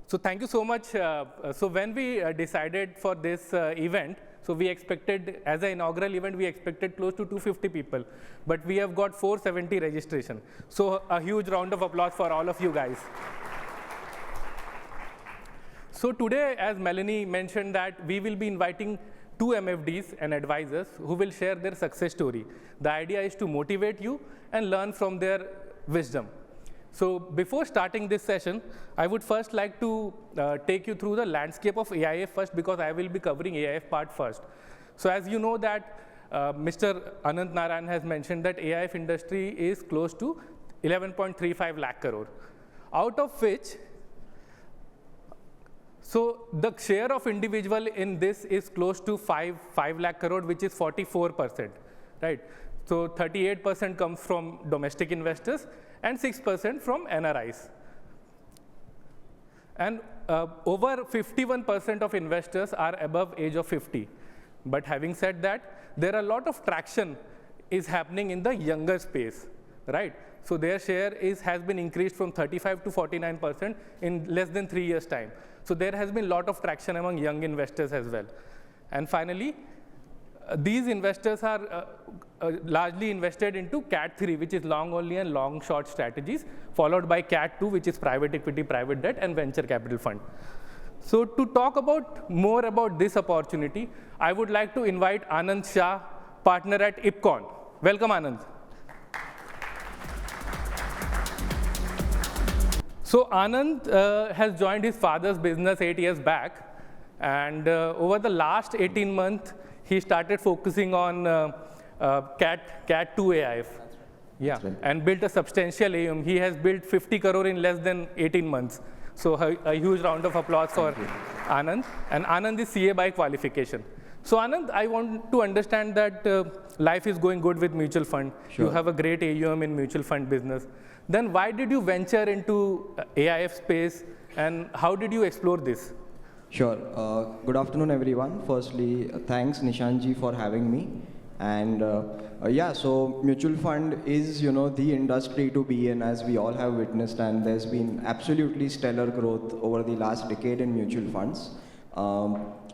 So thank you so much. So when we decided for this event, so we expected, as an inaugural event, we expected close to 250 people, but we have got 470 registration. So a huge round of applause for all of you guys. So today, as Melanie mentioned, that we will be inviting two MFDs and advisors who will share their success story. The idea is to motivate you and learn from their wisdom. So before starting this session, I would first like to take you through the landscape of AIF first, because I will be covering AIF part first. So as you know that Mr. Anand Narayan has mentioned that AIF industry is close to 11.35 lakh crore, out of which, so the share of individual in this is close to 5 lakh crore, which is 44%, right? So 38% comes from domestic investors and 6% from NRIs. And over 51% of investors are above age of 50. But having said that, there are a lot of traction is happening in the younger space, right? So their share has been increased from 35 to 49% in less than 3 years' time. So there has been a lot of traction among young investors as well. And finally, these investors are largely invested into CAT3, which is long only and long short strategies, followed by CAT2, which is private equity, private debt, and venture capital fund. So to talk more about this opportunity, I would like to invite Anand Shah, partner at IPCON. Welcome, Anand. So Anand has joined his father's business 8 years back, and over the last 18 months, he started focusing on CAT2 AIF. Yeah, right. And built a substantial AUM. He has built 50 crore in less than 18 months. So a huge round of applause for Anand. And Anand is CA by qualification. So Anand, I want to understand that life is going good with mutual fund. Sure. You have a great AUM in mutual fund business. Then why did you venture into AIF space, and how did you explore this? Sure. Good afternoon, everyone. Firstly, thanks Nishant ji for having me. And yeah, so mutual fund is, the industry to be in, as we all have witnessed, and there's been absolutely stellar growth over the last decade in mutual funds,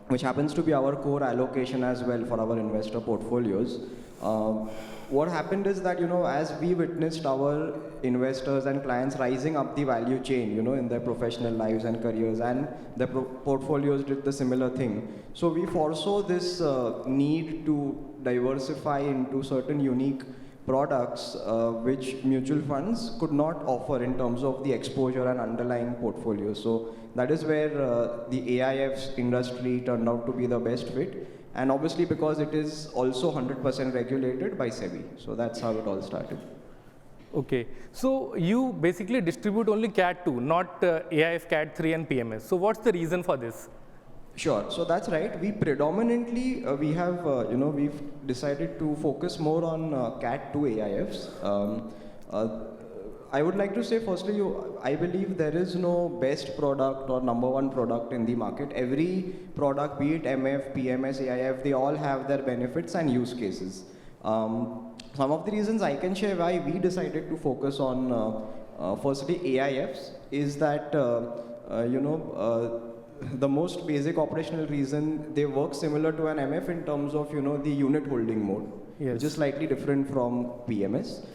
which happens to be our core allocation as well for our investor portfolios. What happened is that, as we witnessed our investors and clients rising up the value chain, in their professional lives and careers, and their portfolios did the similar thing. So we foresaw this need to diversify into certain unique products which mutual funds could not offer in terms of the exposure and underlying portfolio. So that is where the AIFs industry turned out to be the best fit. And obviously because it is also 100% regulated by SEBI. So that's how it all started. Okay, so you basically distribute only CAT2, not AIF, CAT3 and PMS. So what's the reason for this? Sure, so that's right. We predominantly, we have, we've decided to focus more on CAT2 AIFs. I would like to say firstly, I believe there is no best product or number one product in the market. Every product, be it MF, PMS, AIF, they all have their benefits and use cases. Some of the reasons I can share why we decided to focus on firstly AIFs is that, the most basic operational reason, they work similar to an MF in terms of, the unit holding mode, yes, which is slightly different from PMS.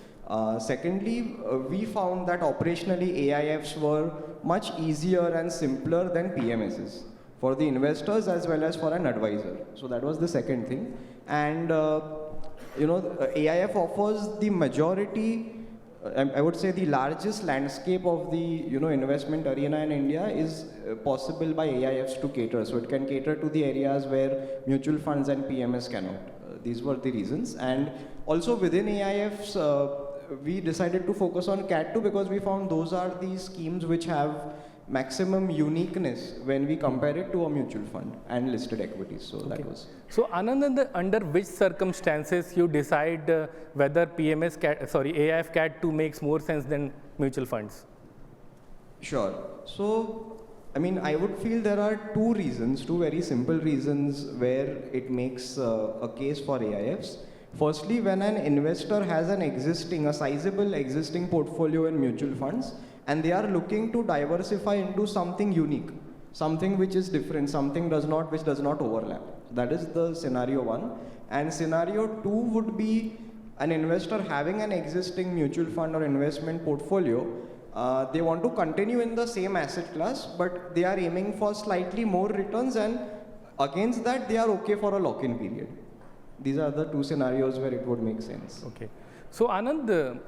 Secondly, we found that operationally AIFs were much easier and simpler than PMSs for the investors as well as for an advisor. So that was the second thing. And AIF offers the majority, I would say the largest landscape of the investment arena in India is possible by AIFs to cater. So it can cater to the areas where mutual funds and PMS cannot. These were the reasons. And also within AIFs, we decided to focus on CAT2 because we found those are the schemes which have maximum uniqueness when we compare it to a mutual fund and listed equities. So that was. So Anand, under which circumstances you decide whether AIF CAT2 makes more sense than mutual funds? Sure. So, I mean, I would feel there are two very simple reasons where it makes a case for AIFs. Firstly, when an investor has a sizable existing portfolio in mutual funds, and they are looking to diversify into something unique, something which is different, something which does not overlap. That is the scenario one. And scenario two would be an investor having an existing mutual fund or investment portfolio. They want to continue in the same asset class, but they are aiming for slightly more returns, and against that they are okay for a lock-in period. These are the two scenarios where it would make sense. Okay. So Anand,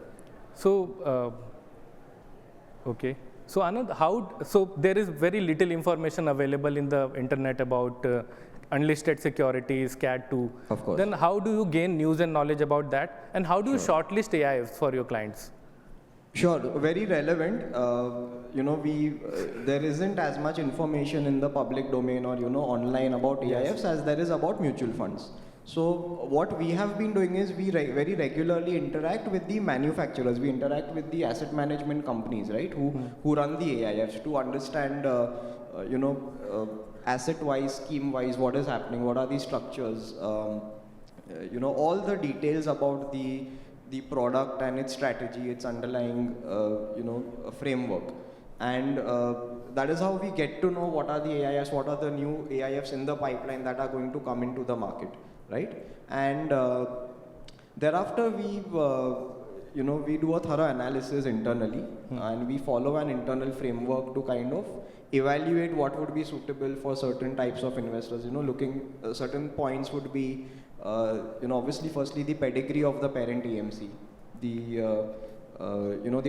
okay. So Anand, so there is very little information available in the internet about unlisted securities, CAT 2. Of course. Then how do you gain news and knowledge about that? And how do you shortlist AIFs for your clients? Sure, very relevant. There isn't as much information in the public domain or online about AIFs as there is about mutual funds. So what we have been doing is we very regularly interact with the manufacturers. We interact with the asset management companies, right, who run the AIFs to understand, asset-wise, scheme-wise, what is happening, what are the structures, all the details about the product and its strategy, its underlying, framework. And that is how we get to know what are the AIFs, what are the new AIFs in the pipeline that are going to come into the market, right? And thereafter we do a thorough analysis internally, and we follow an internal framework to kind of evaluate what would be suitable for certain types of investors. Certain points would be, obviously, firstly, the pedigree of the parent AMC, the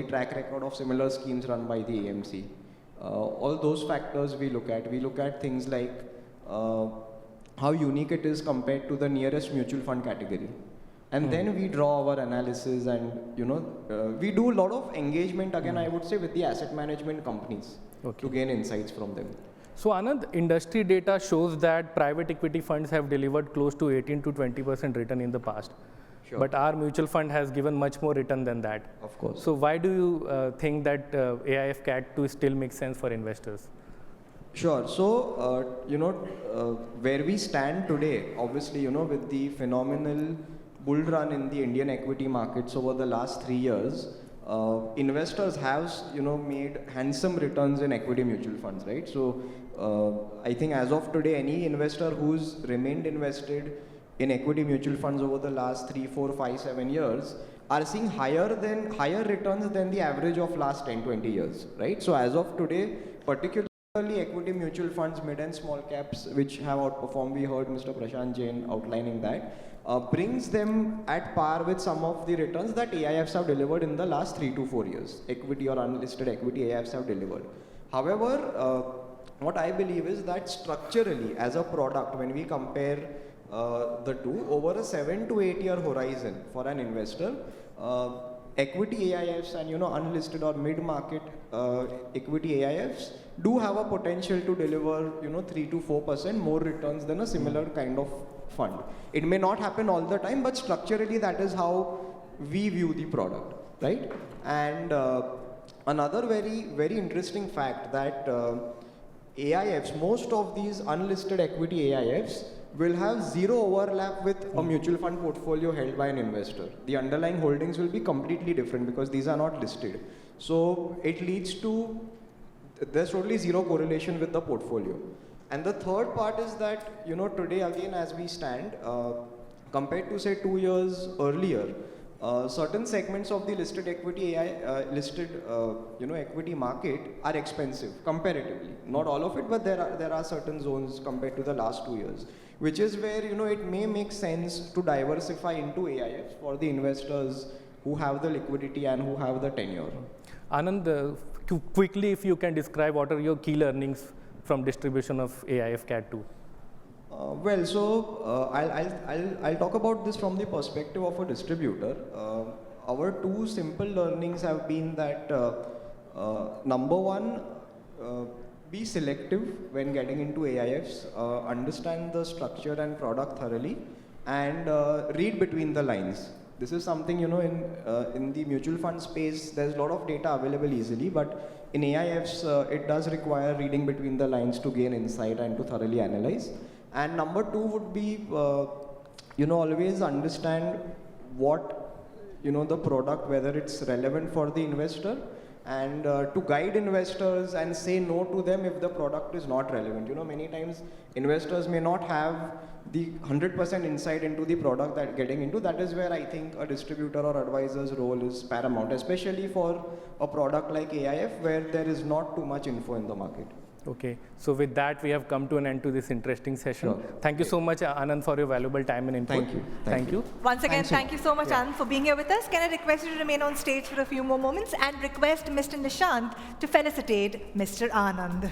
track record of similar schemes run by the AMC. All those factors we look at. We look at things like how unique it is compared to the nearest mutual fund category. And then we draw our analysis, and we do a lot of engagement, again, I would say, with the asset management companies to gain insights from them. So Anand, industry data shows that private equity funds have delivered close to 18 to 20% return in the past. Sure. But our mutual fund has given much more return than that. Of course. So why do you think that AIF CAT 2 still makes sense for investors? Sure. So, where we stand today, obviously, with the phenomenal bull run in the Indian equity markets over the last 3 years, investors have, made handsome returns in equity mutual funds, right? So, I think as of today, any investor who's remained invested in equity mutual funds over the last 3, 4, 5, 7 years are seeing higher returns than the average of last 10, 20 years, right? So, as of today, particularly equity mutual funds, mid and small caps, which have outperformed, we heard Mr. Prashant Jain outlining that, brings them at par with some of the returns that AIFs have delivered in the last 3 to 4 years. Equity or unlisted equity AIFs have delivered. However, what I believe is that structurally, as a product, when we compare the two, over a 7 to 8 year horizon for an investor, equity AIFs and unlisted or mid-market equity AIFs do have a potential to deliver 3 to 4% more returns than a similar kind of fund. It may not happen all the time, but structurally that is how we view the product, right? And another very interesting fact that AIFs, most of these unlisted equity AIFs will have zero overlap with a mutual fund portfolio held by an investor. The underlying holdings will be completely different because these are not listed. So it leads to, there's totally zero correlation with the portfolio. And the third part is that, today again as we stand, compared to say 2 years earlier, certain segments of the listed equity equity market are expensive comparatively. Not all of it, but there are certain zones compared to the last 2 years, which is where it may make sense to diversify into AIFs for the investors who have the liquidity and who have the tenure. Anand, quickly, if you can describe what are your key learnings from distribution of AIF CAT 2? I'll talk about this from the perspective of a distributor. Our two simple learnings have been that number one, be selective when getting into AIFs, understand the structure and product thoroughly, and read between the lines. This is something, in the mutual fund space, there's a lot of data available easily, but in AIFs, it does require reading between the lines to gain insight and to thoroughly analyze. And number two would be, always understand what, the product, whether it's relevant for the investor, and to guide investors and say no to them if the product is not relevant. Many times investors may not have the 100% insight into the product that getting into. That is where I think a distributor or advisor's role is paramount, especially for a product like AIF where there is not too much info in the market. Okay, so with that, we have come to an end to this interesting session. Sure. Thank you so much, Anand, for your valuable time and input. Thank you. Thank you. Once again, Thanks thank you so much, Anand, for being here with us. Can I request you to remain on stage for a few more moments and request Mr. Nishant to felicitate Mr. Anand.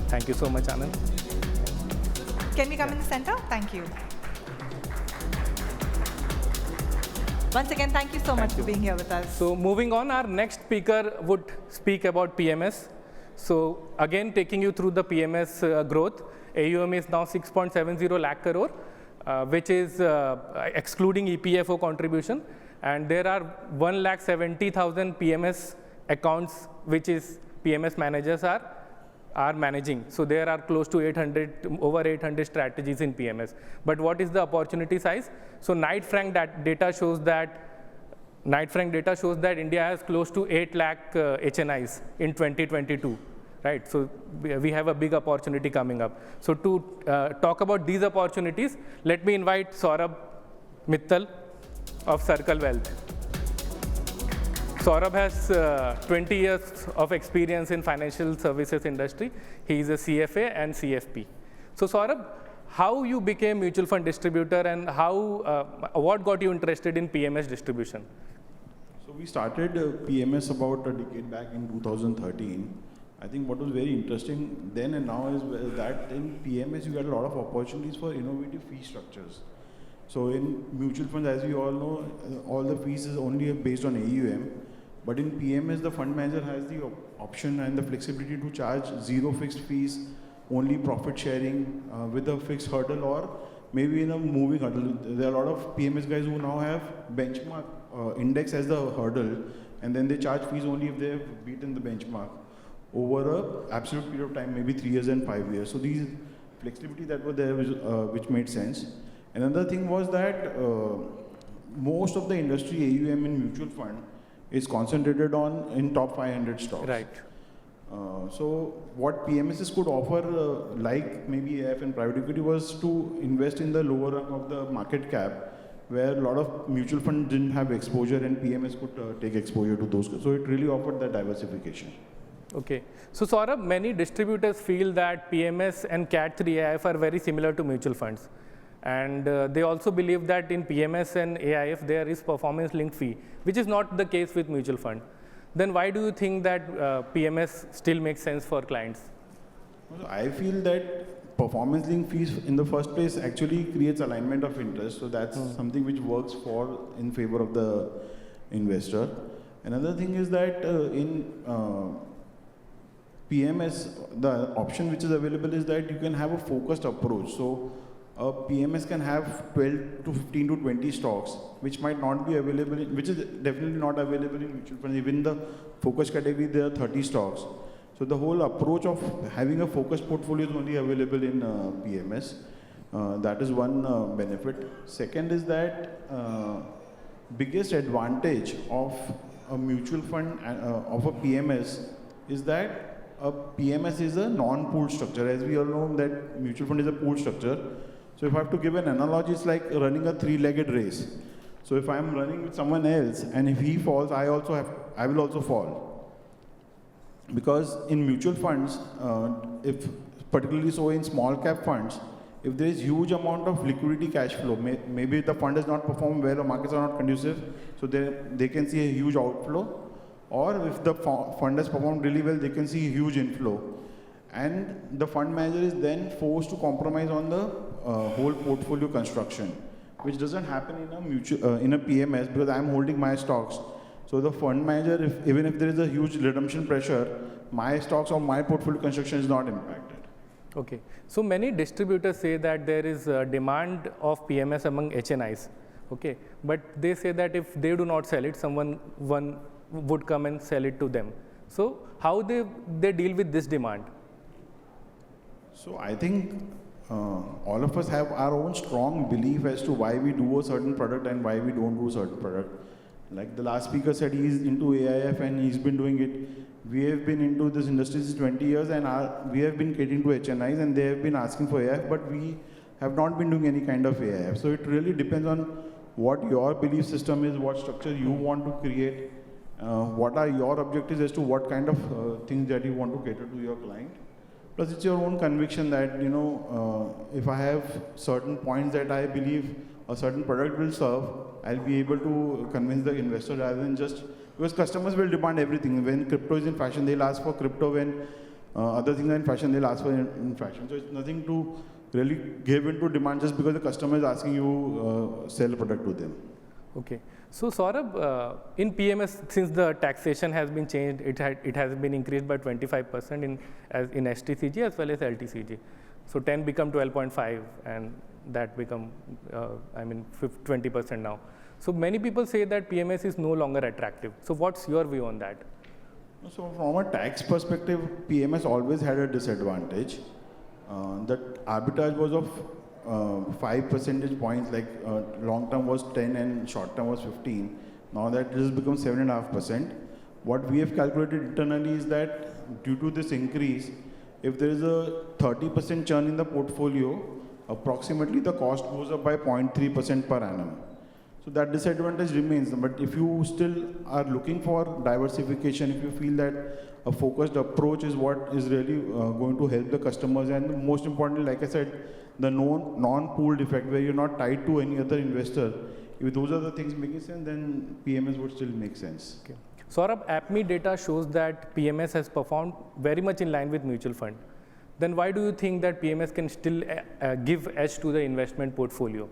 Thank you so much, Anand. Can we come in the center? Thank you. Once again, thank you so much for being here with us. So moving on, our next speaker would speak about PMS. So again, taking you through the PMS growth. AUM is now 6.70 lakh crore, which is excluding EPFO contribution. And there are 1,70,000 PMS accounts, which is PMS managers are managing. So there are close to over 800 strategies in PMS. But what is the opportunity size? So Knight Frank data shows that India has close to 8 lakh HNIs in 2022, right? So we have a big opportunity coming up. So to talk about these opportunities, let me invite Saurabh Mittal of Circle Wealth. Saurabh has 20 years of experience in financial services industry. He is a CFA and CFP. So Saurabh, how you became mutual fund distributor and what got you interested in PMS distribution? So we started PMS about a decade back in 2013. I think what was very interesting then and now is that in PMS you get a lot of opportunities for innovative fee structures. So in mutual funds, as we all know, all the fees is only based on AUM. But in PMS, the fund manager has the option and the flexibility to charge zero fixed fees, only profit sharing with a fixed hurdle or maybe in a moving hurdle. There are a lot of PMS guys who now have benchmark index as the hurdle, and then they charge fees only if they have beaten the benchmark over a absolute period of time, maybe 3 years and 5 years. So these flexibility that were there, which made sense. Another thing was that most of the industry AUM in mutual fund is concentrated in top 500 stocks. Right. So what PMSs could offer, like maybe AIF and private equity, was to invest in the lower rung of the market cap, where a lot of mutual funds didn't have exposure and PMS could take exposure to those. So it really offered that diversification. Okay. So Saurabh, many distributors feel that PMS and CAT3 AIF are very similar to mutual funds. And they also believe that in PMS and AIF, there is performance-linked fee, which is not the case with mutual fund. Then why do you think that PMS still makes sense for clients? Well, I feel that performance-linked fees in the first place actually creates alignment of interest. So that's something which works in favor of the investor. Another thing is that in PMS, the option which is available is that you can have a focused approach. So a PMS can have 12 to 15 to 20 stocks, which might not be available, which is definitely not available in mutual funds. Even in the focus category, there are 30 stocks. So the whole approach of having a focused portfolio is only available in PMS. That is one benefit. Second is that biggest advantage of a mutual fund of a PMS is that a PMS is a non-pooled structure. As we all know that mutual fund is a pooled structure. So if I have to give an analogy, it's like running a three-legged race. So if I'm running with someone else and if he falls, I will also fall. Because in mutual funds, if particularly so in small cap funds, if there is huge amount of liquidity cash flow, maybe the fund has not performed well or markets are not conducive, so they can see a huge outflow. Or if the fund has performed really well, they can see a huge inflow. And the fund manager is then forced to compromise on the whole portfolio construction, which doesn't happen in a PMS because I'm holding my stocks. So the fund manager, even if there is a huge redemption pressure, my stocks or my portfolio construction is not impacted. Okay. So many distributors say that there is a demand of PMS among HNIs. Okay. But they say that if they do not sell it, someone would come and sell it to them. So how they deal with this demand? So I think all of us have our own strong belief as to why we do a certain product and why we don't do a certain product. Like the last speaker said, he's into AIF and he's been doing it. We have been into this industry since 20 years and we have been catering to HNIs and they have been asking for AIF, but we have not been doing any kind of AIF. So it really depends on what your belief system is, what structure you want to create, what are your objectives as to what kind of things that you want to cater to your client. Plus it's your own conviction that, you know, if I have certain points that I believe a certain product will serve, I'll be able to convince the investor rather than just, because customers will demand everything. When crypto is in fashion, they'll ask for crypto. When other things are in fashion, they'll ask for in fashion. So it's nothing to really give into demand just because the customer is asking you sell a product to them. Okay. So Saurabh, in PMS, since the taxation has been changed, it has been increased by 25% in STCG as well as LTCG. So 10 become 12.5 and that become, 20% now. So many people say that PMS is no longer attractive. So what's your view on that? So from a tax perspective, PMS always had a disadvantage. That arbitrage was of 5 percentage points, like long term was 10 and short term was 15. Now that it has become 7.5%. What we have calculated internally is that due to this increase, if there is a 30% churn in the portfolio, approximately the cost goes up by 0.3% per annum. So that disadvantage remains. But if you still are looking for diversification, if you feel that a focused approach is what is really going to help the customers, and most importantly, like I said, the non-pooled effect where you're not tied to any other investor, if those are the things making sense, then PMS would still make sense. Okay. Saurabh, APME data shows that PMS has performed very much in line with mutual fund. Then why do you think that PMS can still give edge to the investment portfolio?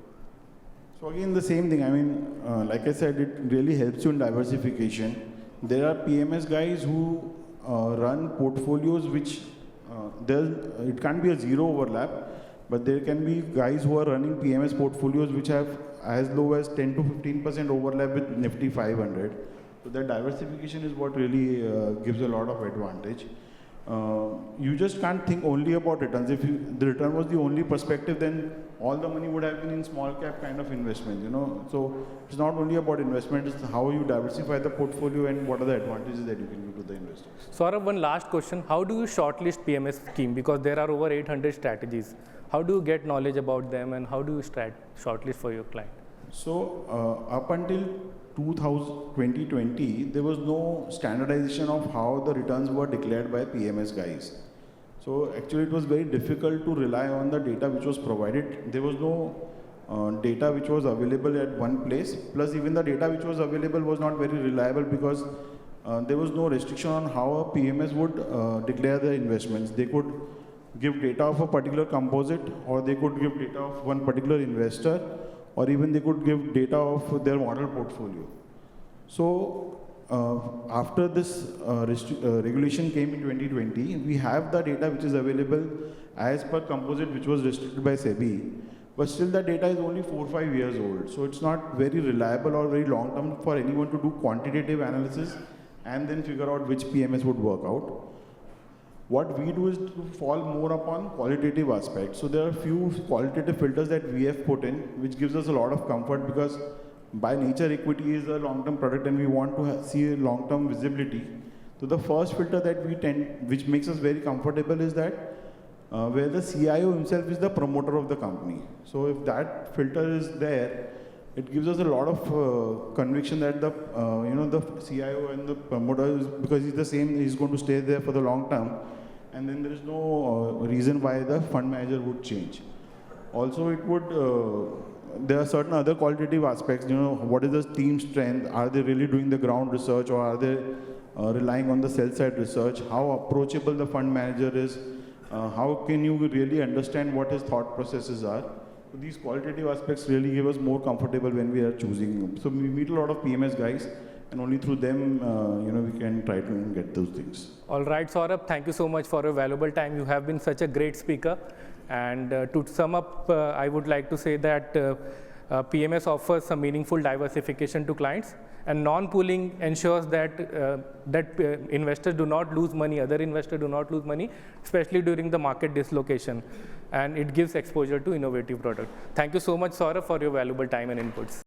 So again, the same thing. I mean, like I said, it really helps you in diversification. There are PMS guys who run portfolios which it can't be a zero overlap, but there can be guys who are running PMS portfolios which have as low as 10 to 15% overlap with Nifty 500. So that diversification is what really gives a lot of advantage. You just can't think only about returns. If the return was the only perspective, then all the money would have been in small cap kind of investment, you know. So it's not only about investment, it's how you diversify the portfolio and what are the advantages that you can give to the investors. Saurabh, one last question. How do you shortlist PMS scheme? Because there are over 800 strategies. How do you get knowledge about them and how do you shortlist for your client? So up until 2020, there was no standardization of how the returns were declared by PMS guys. So actually it was very difficult to rely on the data which was provided. There was no data which was available at one place, plus even the data which was available was not very reliable because there was no restriction on how a PMS would declare the investments. They could give data of a particular composite, or they could give data of one particular investor, or even they could give data of their model portfolio. So after this regulation came in 2020, we have the data which is available as per composite which was restricted by SEBI, but still the data is only 4 or 5 years old. So it's not very reliable or very long term for anyone to do quantitative analysis and then figure out which PMS would work out. What we do is to fall more upon qualitative aspects. So there are few qualitative filters that we have put in, which gives us a lot of comfort because by nature equity is a long-term product and we want to see a long-term visibility. So the first filter that we which makes us very comfortable is that where the CIO himself is the promoter of the company. So if that filter is there, it gives us a lot of conviction that the CIO and the promoter is, because he's the same, he's going to stay there for the long term, and then there is no reason why the fund manager would change. Also, it would there are certain other qualitative aspects. You know, what is the team strength? Are they really doing the ground research, or are they relying on the sell side research? How approachable the fund manager is? How can you really understand what his thought processes are? So these qualitative aspects really give us more comfortable when we are choosing. So we meet a lot of PMS guys, and only through them, we can try to get those things. All right, Saurabh, thank you so much for your valuable time. You have been such a great speaker. And to sum up, I would like to say that PMS offers some meaningful diversification to clients, and non-pooling ensures that investors do not lose money, other investors do not lose money, especially during the market dislocation, and it gives exposure to innovative products. Thank you so much, Saurabh, for your valuable time and inputs.